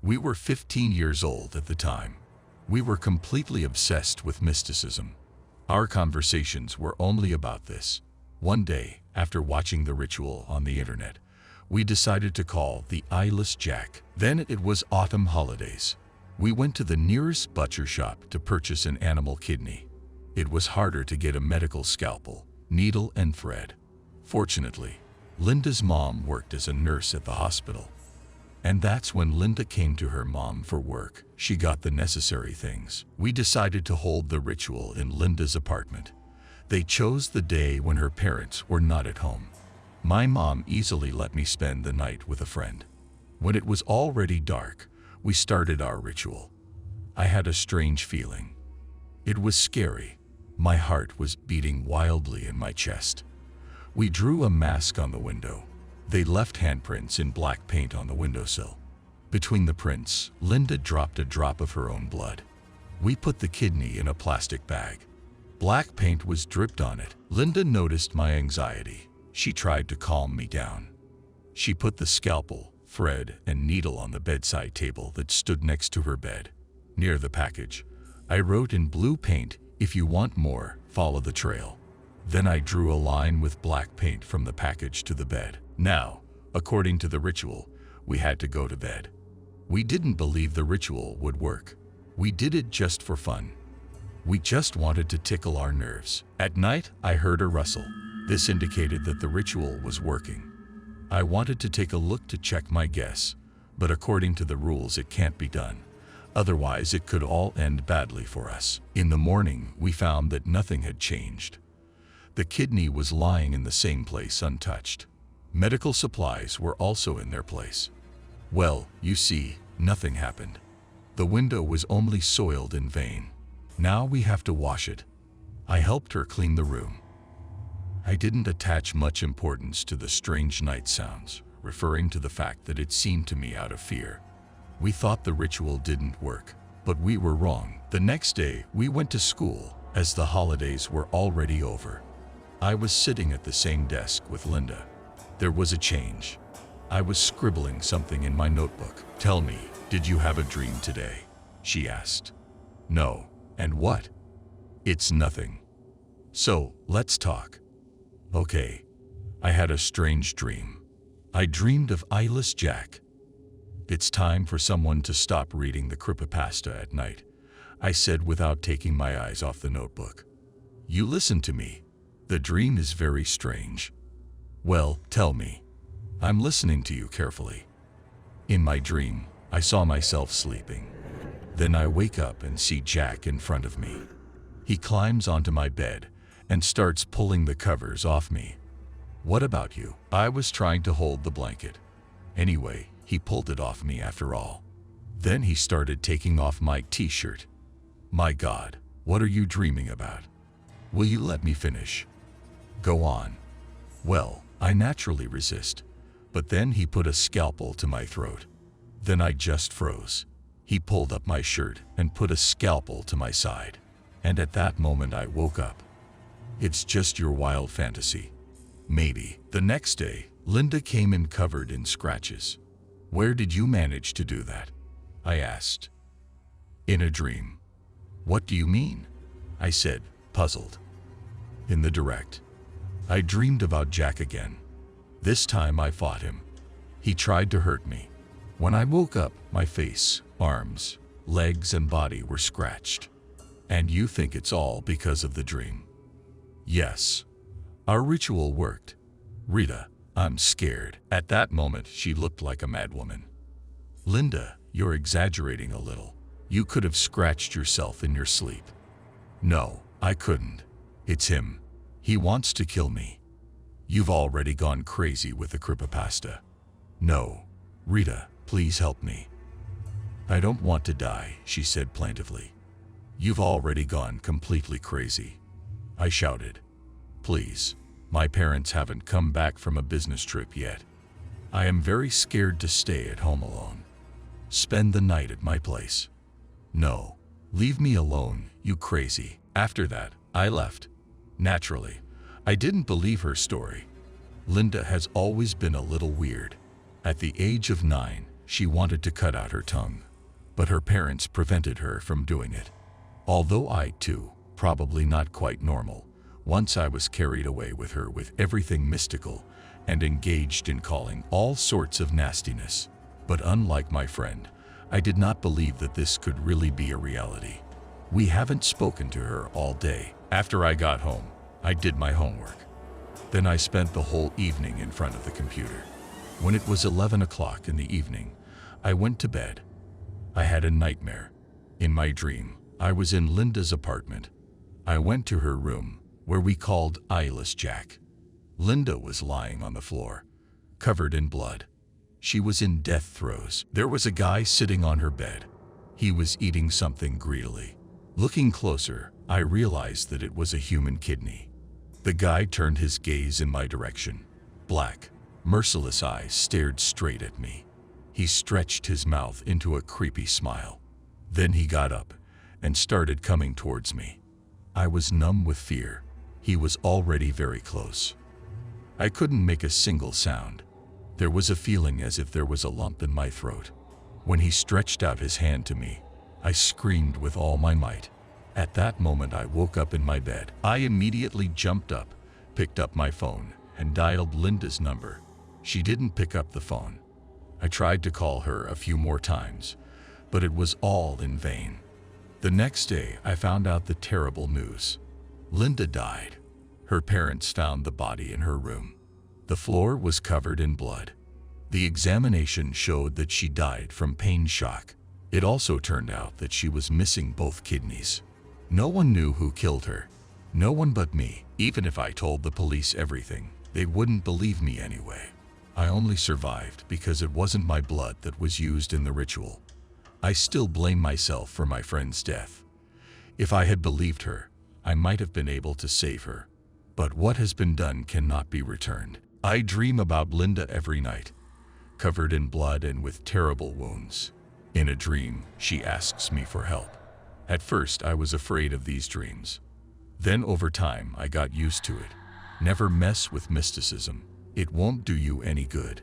We were 15 years old at the time. We were completely obsessed with mysticism. Our conversations were only about this. One day, after watching the ritual on the internet, we decided to call the Eyeless Jack. Then it was autumn holidays. We went to the nearest butcher shop to purchase an animal kidney. It was harder to get a medical scalpel, needle, and thread. Fortunately, Linda's mom worked as a nurse at the hospital. And that's when Linda came to her mom for work. She got the necessary things. We decided to hold the ritual in Linda's apartment. They chose the day when her parents were not at home. My mom easily let me spend the night with a friend. When it was already dark, we started our ritual. I had a strange feeling. It was scary. My heart was beating wildly in my chest. We drew a mask on the window. They left handprints in black paint on the windowsill. Between the prints, Linda dropped a drop of her own blood. We put the kidney in a plastic bag. Black paint was dripped on it. Linda noticed my anxiety. She tried to calm me down. She put the scalpel, thread, and needle on the bedside table that stood next to her bed. Near the package, I wrote in blue paint, "If you want more, follow the trail." Then I drew a line with black paint from the package to the bed. Now, according to the ritual, we had to go to bed. We didn't believe the ritual would work. We did it just for fun. We just wanted to tickle our nerves. At night, I heard a rustle. This indicated that the ritual was working. I wanted to take a look to check my guess, but according to the rules, it can't be done. Otherwise, it could all end badly for us. In the morning, we found that nothing had changed. The kidney was lying in the same place untouched. Medical supplies were also in their place. Well, you see, nothing happened. The window was only soiled in vain. Now we have to wash it. I helped her clean the room. I didn't attach much importance to the strange night sounds, referring to the fact that it seemed to me out of fear. We thought the ritual didn't work, but we were wrong. The next day, we went to school, as the holidays were already over. I was sitting at the same desk with Linda. There was a change. I was scribbling something in my notebook. "Tell me, did you have a dream today?" she asked. "No. And what?" "It's nothing." "So, let's talk." "Okay. I had a strange dream. I dreamed of Eyeless Jack." "It's time for someone to stop reading the creepypasta at night," I said without taking my eyes off the notebook. "You listen to me. The dream is very strange." "Well, tell me. I'm listening to you carefully." "In my dream, I saw myself sleeping. Then I wake up and see Jack in front of me. He climbs onto my bed and starts pulling the covers off me." "What about you?" "I was trying to hold the blanket. Anyway, he pulled it off me after all. Then he started taking off my t-shirt." "My God, what are you dreaming about? Will you let me finish?" "Go on." "Well, I naturally resist, but then he put a scalpel to my throat. Then I just froze. He pulled up my shirt and put a scalpel to my side. And at that moment I woke up." "It's just your wild fantasy." "Maybe." The next day, Linda came in covered in scratches. "Where did you manage to do that?" I asked. "In a dream." "What do you mean?" I said, puzzled. "In the direct. I dreamed about Jack again. This time I fought him. He tried to hurt me. When I woke up, my face, arms, legs, and body were scratched." "And you think it's all because of the dream?" "Yes. Our ritual worked. Rita, I'm scared." At that moment, she looked like a madwoman. "Linda, you're exaggerating a little. You could have scratched yourself in your sleep." "No, I couldn't. It's him. He wants to kill me." "You've already gone crazy with the creepypasta." "No. Rita, please help me." "I don't want to die," she said plaintively. "You've already gone completely crazy." I shouted. "Please. My parents haven't come back from a business trip yet. I am very scared to stay at home alone. Spend the night at my place." "No. Leave me alone, you crazy." After that, I left. Naturally, I didn't believe her story. Linda has always been a little weird. At the age of 9, She wanted to cut out her tongue, but her parents prevented her from doing it. Although I, too, probably not quite normal, once I was carried away with her with everything mystical and engaged in calling all sorts of nastiness. But unlike my friend, I did not believe that this could really be a reality. We haven't spoken to her all day. After I got home, I did my homework. Then I spent the whole evening in front of the computer. When it was 11 o'clock in the evening, I went to bed. I had a nightmare. In my dream, I was in Linda's apartment. I went to her room, where we called Eyeless Jack. Linda was lying on the floor, covered in blood. She was in death throes. There was a guy sitting on her bed. He was eating something greedily. Looking closer, I realized that it was a human kidney. The guy turned his gaze in my direction. Black, merciless eyes stared straight at me. He stretched his mouth into a creepy smile. Then he got up and started coming towards me. I was numb with fear. He was already very close. I couldn't make a single sound. There was a feeling as if there was a lump in my throat. When he stretched out his hand to me, I screamed with all my might. At that moment, I woke up in my bed. I immediately jumped up, picked up my phone, and dialed Linda's number. She didn't pick up the phone. I tried to call her a few more times, but it was all in vain. The next day, I found out the terrible news. Linda died. Her parents found the body in her room. The floor was covered in blood. The examination showed that she died from pain shock. It also turned out that she was missing both kidneys. No one knew who killed her. No one but me. Even if I told the police everything, they wouldn't believe me anyway. I only survived because it wasn't my blood that was used in the ritual. I still blame myself for my friend's death. If I had believed her, I might have been able to save her. But what has been done cannot be returned. I dream about Linda every night, covered in blood and with terrible wounds. In a dream, she asks me for help. At first, I was afraid of these dreams. Then over time, I got used to it. Never mess with mysticism. It won't do you any good.